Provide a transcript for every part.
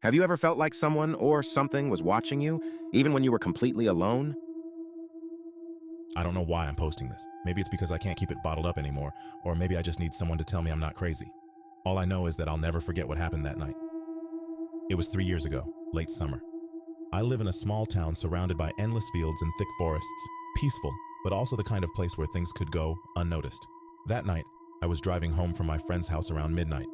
Have you ever felt like someone or something was watching you, even when you were completely alone? I don't know why I'm posting this. Maybe it's because I can't keep it bottled up anymore, or maybe I just need someone to tell me I'm not crazy. All I know is that I'll never forget what happened that night. It was 3 years ago, late summer. I live in a small town surrounded by endless fields and thick forests, peaceful, but also the kind of place where things could go unnoticed. That night, I was driving home from my friend's house around midnight.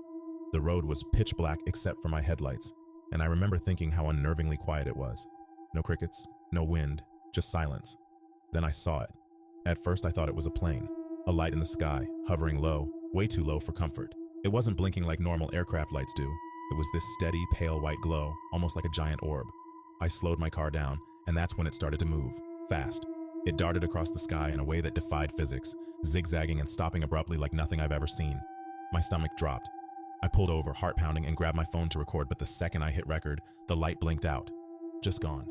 The road was pitch black except for my headlights, and I remember thinking how unnervingly quiet it was. No crickets, no wind, just silence. Then I saw it. At first I thought it was a plane, a light in the sky, hovering low, way too low for comfort. It wasn't blinking like normal aircraft lights do. It was this steady, pale white glow, almost like a giant orb. I slowed my car down, and that's when it started to move, fast. It darted across the sky in a way that defied physics, zigzagging and stopping abruptly like nothing I've ever seen. My stomach dropped. I pulled over, heart pounding, and grabbed my phone to record, but the second I hit record, the light blinked out. Just gone.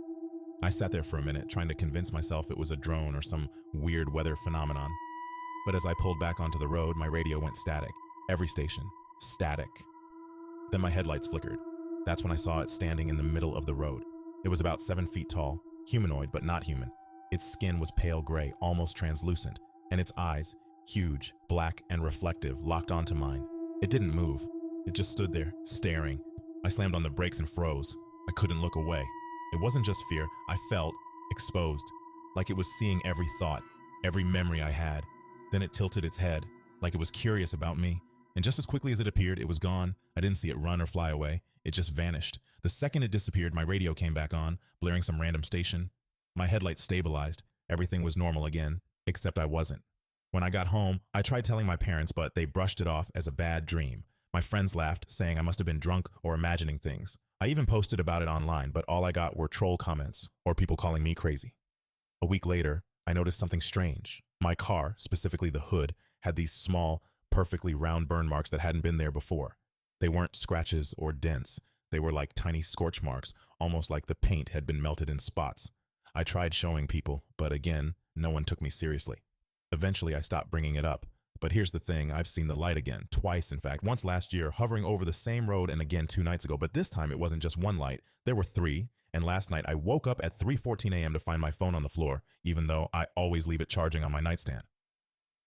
I sat there for a minute, trying to convince myself it was a drone or some weird weather phenomenon. But as I pulled back onto the road, my radio went static. Every station. Static. Then my headlights flickered. That's when I saw it standing in the middle of the road. It was about 7 feet tall, humanoid but not human. Its skin was pale gray, almost translucent, and its eyes, huge, black, and reflective, locked onto mine. It didn't move. It just stood there, staring. I slammed on the brakes and froze. I couldn't look away. It wasn't just fear. I felt exposed, like it was seeing every thought, every memory I had. Then it tilted its head, like it was curious about me. And just as quickly as it appeared, it was gone. I didn't see it run or fly away. It just vanished. The second it disappeared, my radio came back on, blaring some random station. My headlights stabilized. Everything was normal again, except I wasn't. When I got home, I tried telling my parents, but they brushed it off as a bad dream. My friends laughed, saying I must have been drunk or imagining things. I even posted about it online, but all I got were troll comments or people calling me crazy. A week later, I noticed something strange. My car, specifically the hood, had these small, perfectly round burn marks that hadn't been there before. They weren't scratches or dents. They were like tiny scorch marks, almost like the paint had been melted in spots. I tried showing people, but again, no one took me seriously. Eventually, I stopped bringing it up. But here's the thing, I've seen the light again, twice in fact, once last year, hovering over the same road, and again 2 nights ago. But this time it wasn't just one light, there were 3, and last night I woke up at 3:14 a.m. to find my phone on the floor, even though I always leave it charging on my nightstand.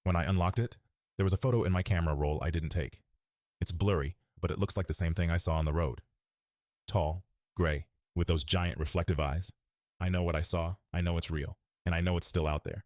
When I unlocked it, there was a photo in my camera roll I didn't take. It's blurry, but it looks like the same thing I saw on the road. Tall, gray, with those giant reflective eyes. I know what I saw, I know it's real, and I know it's still out there.